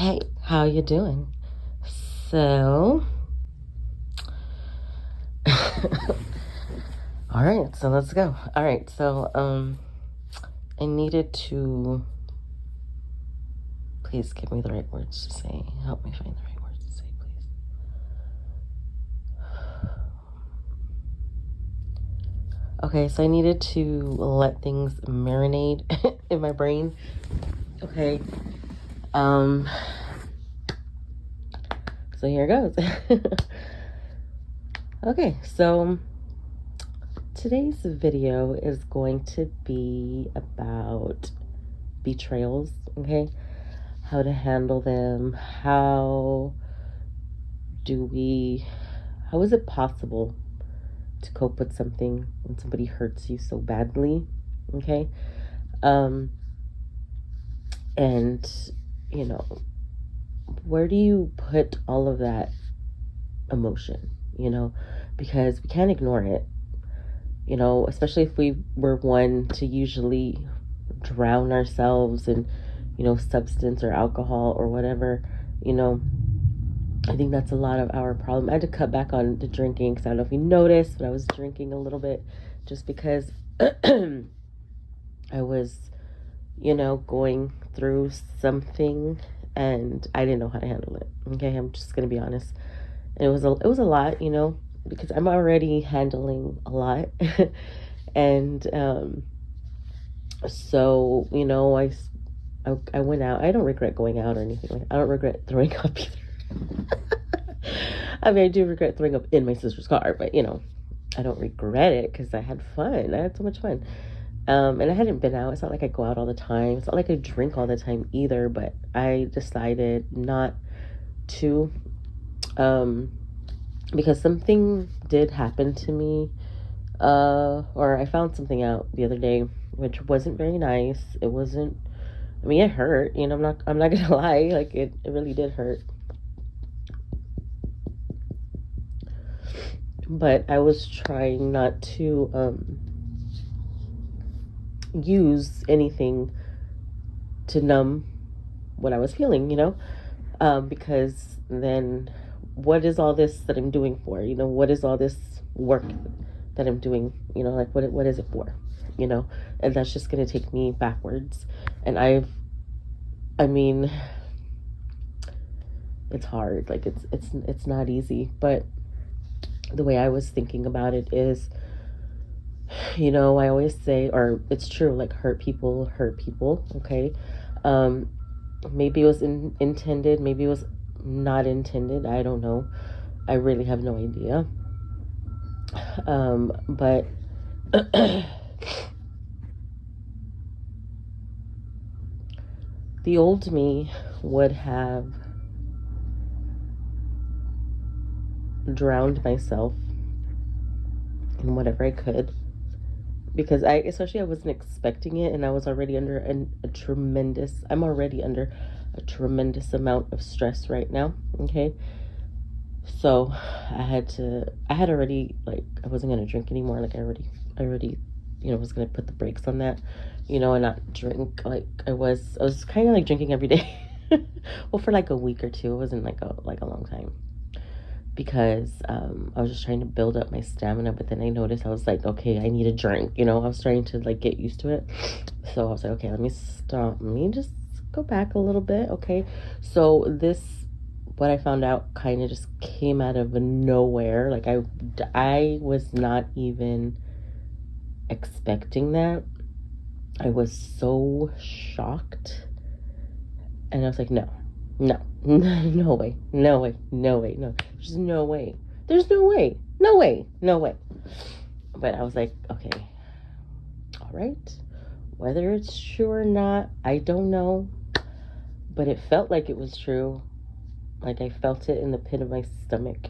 Hey, how you doing? So, all right, so let's go. All right, so I needed to please give me the right words to say. Help me find the right words to say, please. Okay, so I needed to let things marinate in my brain. Okay. So here goes. Okay, so today's video is going to be about betrayals, okay? How to handle them, how is it possible to cope with something when somebody hurts you so badly, okay? And, you know, where do you put all of that emotion, because we can't ignore it, especially if we were one to usually drown ourselves in, substance or alcohol or whatever, I think that's a lot of our problem. I had to cut back on the drinking because I don't know if you noticed, but I was drinking a little bit just because I was, going through something and I didn't know how to handle it. Okay, I'm just gonna be honest. And it was a lot, because I'm already handling a lot, and so I went out. I don't regret going out or anything like that. I don't regret throwing up either. I mean, I do regret throwing up in my sister's car, but I don't regret it because I had fun. I had so much fun. And I hadn't been out. It's not like I go out all the time. It's not like I drink all the time either, but I decided not to, because something did happen to me, or I found something out the other day, which wasn't very nice. It wasn't, I mean, it hurt, I'm not gonna lie, like, it really did hurt. But I was trying not to, use anything to numb what I was feeling, because then what is all this that I'm doing for? What is all this work that I'm doing? Like what is it for? And that's just going to take me backwards. And I mean, it's hard. Like it's not easy, but the way I was thinking about it is, I always say, or it's true, like hurt people, okay? Maybe it was intended, maybe it was not intended, I don't know. I really have no idea. But the old me would have drowned myself in whatever I could, because I wasn't expecting it, and I was already under I'm already under a tremendous amount of stress right now, okay? So I had already, like, I wasn't going to drink anymore. Like I already, was going to put the brakes on that, and not drink. Like I was kind of like drinking every day. Well, for like a week or two. It wasn't like a long time, because I was just trying to build up my stamina. But then I noticed, I was like, okay, I need a drink. I was trying to like get used to it. So I was like, okay, let me just go back a little bit. Okay. So what I found out kind of just came out of nowhere. Like I was not even expecting that. I was so shocked, and I was like, no, no way, no, there's no way, no way. But I was like, okay, all right, whether it's true or not, I don't know, but it felt like it was true. Like I felt it in the pit of my stomach,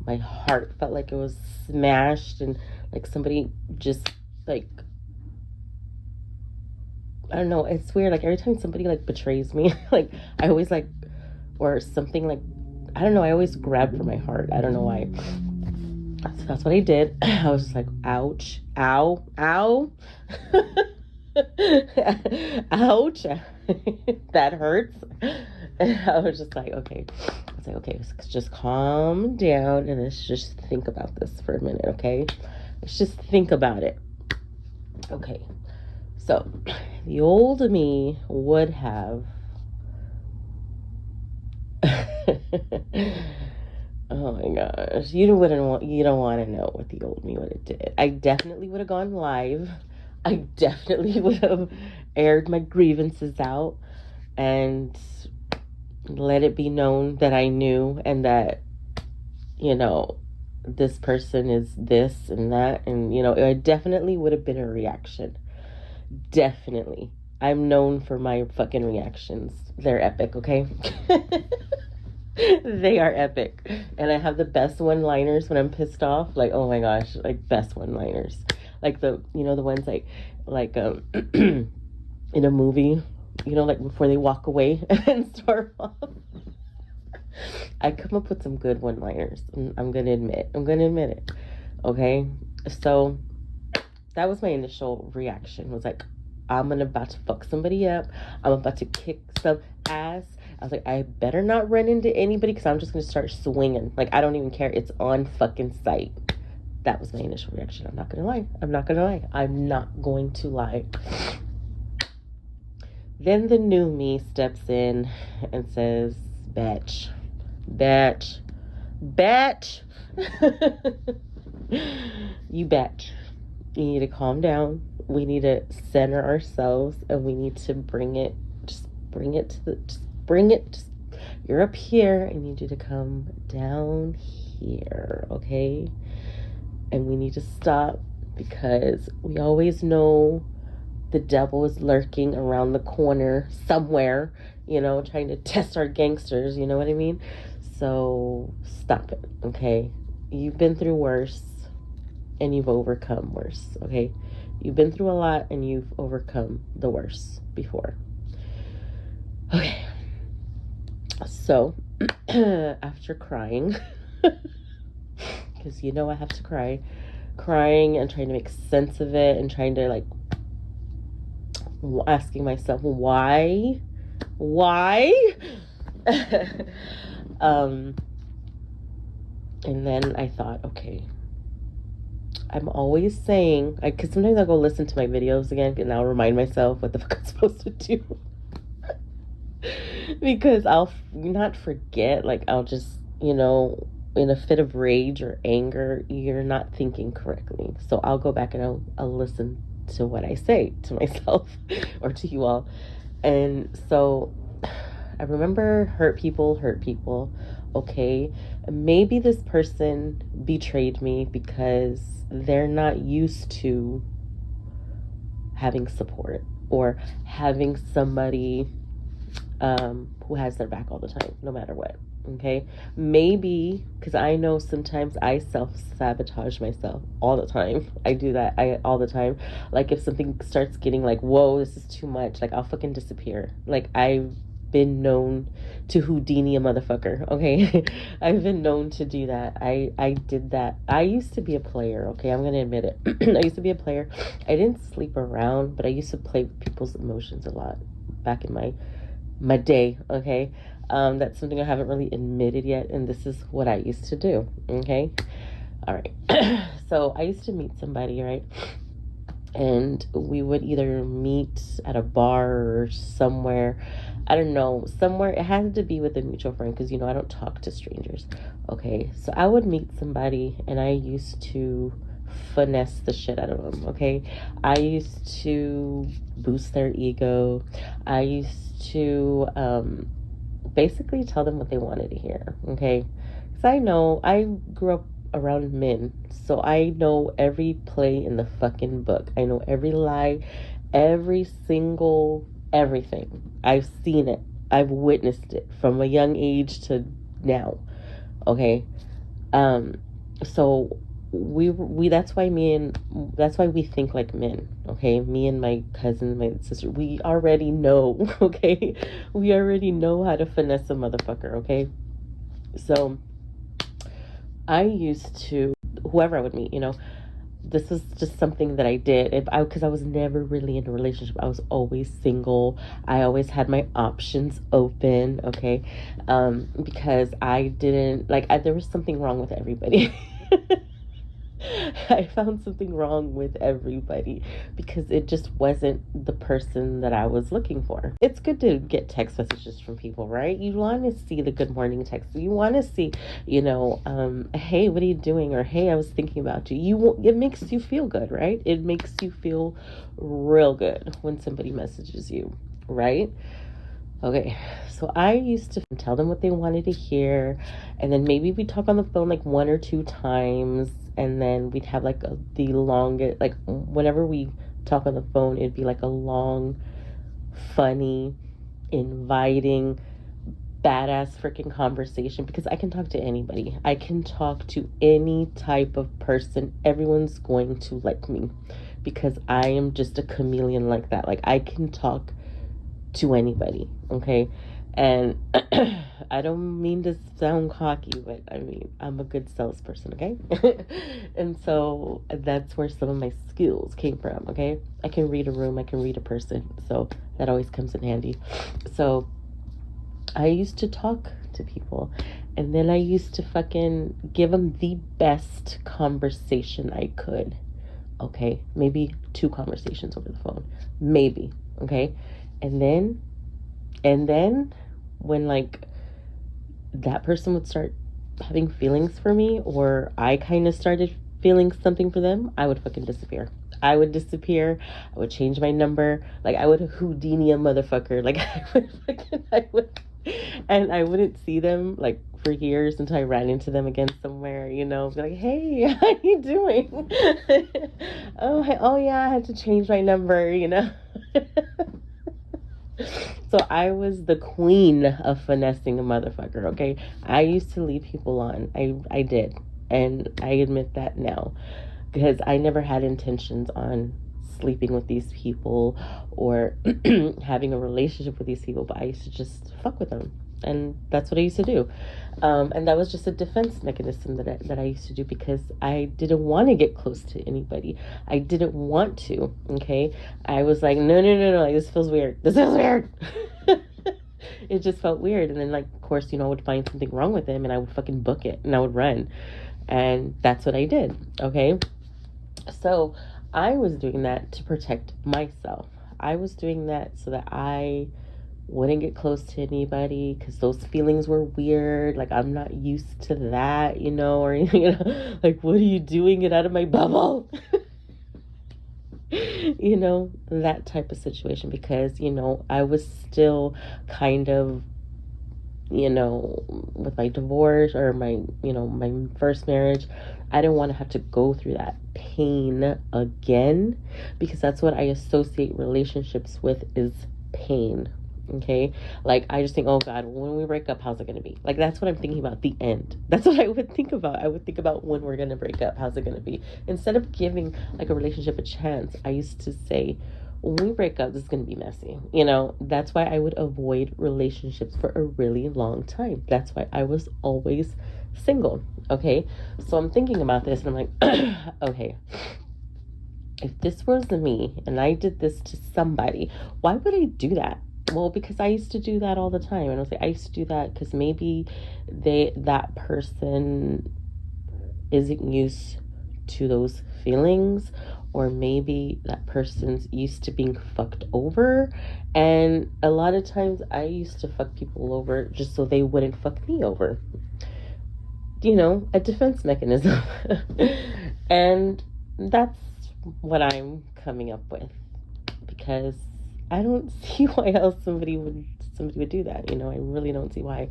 my heart felt like it was smashed, and like somebody just, like, I don't know, it's weird. Like every time somebody like betrays me, like I always like, or something, like, I don't know, I always grab for my heart. I don't know why. That's what I did. I was just like, ouch, ow. Ouch. That hurts. And I was just like, okay. I was like, okay, just calm down and let's just think about this for a minute, okay? Let's just think about it. Okay. So, the old me would have oh my gosh, you don't want to know what the old me would have did. I definitely would have gone live. I definitely would have aired my grievances out and let it be known that I knew and that, you know, this person is this and that, and, you know, it definitely would have been a reaction. Definitely. I'm known for my fucking reactions. They're epic, okay? They are epic. And I have the best one-liners when I'm pissed off. Like, oh my gosh, like best one-liners. Like the ones like in a movie, like before they walk away and storm off. I come up with some good one-liners. I'm going to admit it. Okay? So that was my initial reaction. Was like, I'm about to fuck somebody up. I'm about to kick some ass. I was like, I better not run into anybody because I'm just going to start swinging. Like, I don't even care. It's on fucking sight. That was my initial reaction. I'm not going to lie. I'm not going to lie. Then the new me steps in and says, bitch. You bitch. You need to calm down. We need to center ourselves and we need to bring it. You're up here. I need you to come down here, okay? And we need to stop because we always know the devil is lurking around the corner somewhere, trying to test our gangsters, you know what I mean? So stop it, okay? You've been through worse and you've overcome worse, okay? You've been through a lot and you've overcome the worst before. Okay. So, after crying, because I have to crying and trying to make sense of it and trying to asking myself why and then I thought, okay, I'm always saying, because sometimes I'll go listen to my videos again and I'll remind myself what the fuck I'm supposed to do. Because I'll not forget, I'll just, in a fit of rage or anger, you're not thinking correctly. So I'll go back and I'll listen to what I say to myself or to you all. And so I remember hurt people. Okay, maybe this person betrayed me because they're not used to having support or having somebody who has their back all the time, no matter what. Okay, maybe because I know sometimes I self-sabotage myself all the time. I do that all the time. If something starts getting whoa, this is too much, I'll fucking disappear. I've been known to Houdini a motherfucker, okay? I've been known to do that. I did that. I used to be a player, okay? I'm gonna admit it. I used to be a player. I didn't sleep around, but I used to play with people's emotions a lot back in my day, okay? That's something I haven't really admitted yet, and this is what I used to do, okay? All right. So I used to meet somebody, right? And we would either meet at a bar or somewhere, I don't know, somewhere. It had to be with a mutual friend because, I don't talk to strangers, okay? So I would meet somebody, and I used to finesse the shit out of them, okay? I used to boost their ego. I used to basically tell them what they wanted to hear, okay? Because I grew up around men, so I know every play in the fucking book. I know every lie, every single everything. I've seen it. I've witnessed it from a young age to now, okay? So we that's why we think like men, okay? Me and my cousin, my sister, we already know, okay? We already know how to finesse a motherfucker, okay? So I used to, whoever I would meet, this was just something that I did. Because I was never really in a relationship. I was always single. I always had my options open, okay? Because I didn't, like, there was something wrong with everybody. I found something wrong with everybody because it just wasn't the person that I was looking for. It's good to get text messages from people, right? You want to see the good morning text. You want to see, hey, what are you doing? Or hey, I was thinking about you. It makes you feel good, right? It makes you feel real good when somebody messages you, right? Okay, so I used to tell them what they wanted to hear, and then maybe we'd talk on the phone like one or two times, and then we'd have like the longest, like whenever we talk on the phone, it'd be like a long, funny, inviting, badass freaking conversation because I can talk to anybody. I can talk to any type of person. Everyone's going to like me because I am just a chameleon like that. Like I can talk to anybody, okay? And I don't mean to sound cocky, but I mean, I'm a good salesperson, okay? And so that's where some of my skills came from, okay? I can read a room, I can read a person, so that always comes in handy. So I used to talk to people, and then I used to fucking give them the best conversation I could, okay? Maybe 2 conversations over the phone, maybe, okay? And then when like that person would start having feelings for me, or I kind of started feeling something for them, I would fucking disappear. I would disappear. I would change my number. Like I would Houdini a motherfucker. Like and I wouldn't see them like for years until I ran into them again somewhere, be like, hey, how you doing? Oh yeah, I had to change my number. So I was the queen of finessing a motherfucker, okay? I used to lead people on. I did. And I admit that now. Because I never had intentions on sleeping with these people or having a relationship with these people, but I used to just fuck with them. And that's what I used to do. And that was just a defense mechanism that I used to do because I didn't want to get close to anybody. I didn't want to, okay? I was like, no, like, this feels weird. This feels weird. It just felt weird. And then, like, of course, I would find something wrong with him and I would fucking book it and I would run. And that's what I did, okay? So I was doing that to protect myself. I was doing that so that I wouldn't get close to anybody because those feelings were weird. Like I'm not used to that, or like, what are you doing? Get out of my bubble. That type of situation because I was still kind of with my divorce or my my first marriage. I didn't want to have to go through that pain again because that's what I associate relationships with is pain. Okay, like I just think, oh God, when we break up, how's it gonna be? Like that's what I'm thinking about, the end. That's what I would think about. I would think about when we're gonna break up, how's it gonna be? Instead of giving like a relationship a chance, I used to say, when we break up, this is gonna be messy. That's why I would avoid relationships for a really long time. That's why I was always single. Okay, so I'm thinking about this and I'm like, okay, if this was me and I did this to somebody, why would I do that? Well, because I used to do that all the time. And I was like, I used to do that because maybe that person isn't used to those feelings, or maybe that person's used to being fucked over. And a lot of times I used to fuck people over just so they wouldn't fuck me over. A defense mechanism. And that's what I'm coming up with because I don't see why else somebody would do that. I really don't see why.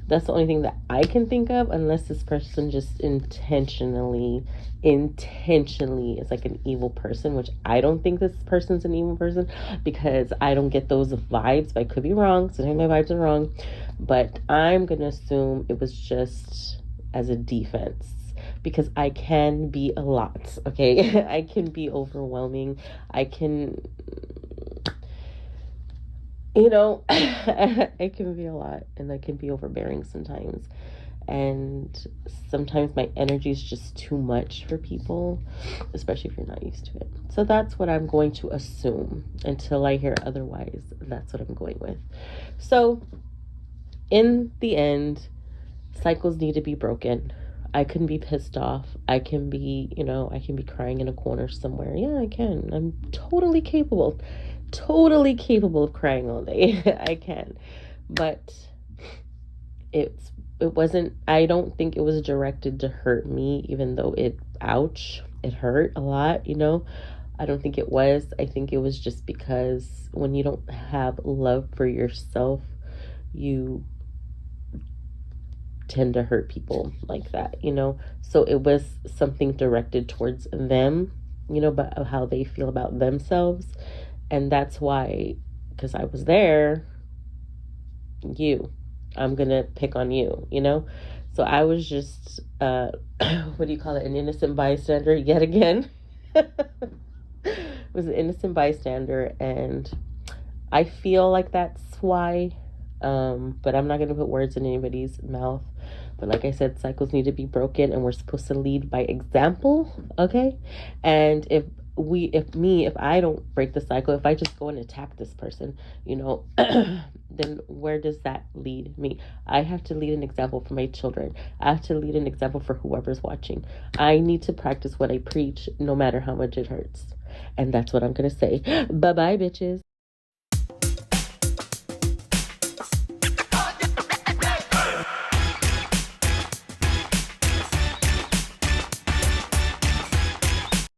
That's the only thing that I can think of, unless this person just intentionally is like an evil person, which I don't think this person's an evil person because I don't get those vibes, but I could be wrong. Sometimes my vibes are wrong, but I'm gonna assume it was just as a defense because I can be a lot, okay? I can be overwhelming. I can it can be a lot and I can be overbearing sometimes. and sometimes my energy is just too much for people, especially if you're not used to it. So that's what I'm going to assume until I hear otherwise. That's what I'm going with. So in the end, cycles need to be broken. I can be pissed off. I can be, I can be crying in a corner somewhere. Yeah, I can. I'm totally capable of crying all day. I can. But it wasn't, I don't think it was directed to hurt me, even though it hurt a lot. I don't think it was. I think it was just because when you don't have love for yourself, you tend to hurt people like that. So it was something directed towards them, but how they feel about themselves. And that's why, because I was there, I'm gonna pick on you. So I was just what do you call it, an innocent bystander yet again. Was an innocent bystander, and I feel like that's why, but I'm not going to put words in anybody's mouth. But like I said, cycles need to be broken, and we're supposed to lead by example, okay? And if I don't break the cycle, if I just go and attack this person, then where does that lead me? I have to lead an example for my children. I have to lead an example for whoever's watching. I need to practice what I preach, no matter how much it hurts. And that's what I'm going to say. Bye-bye, bitches.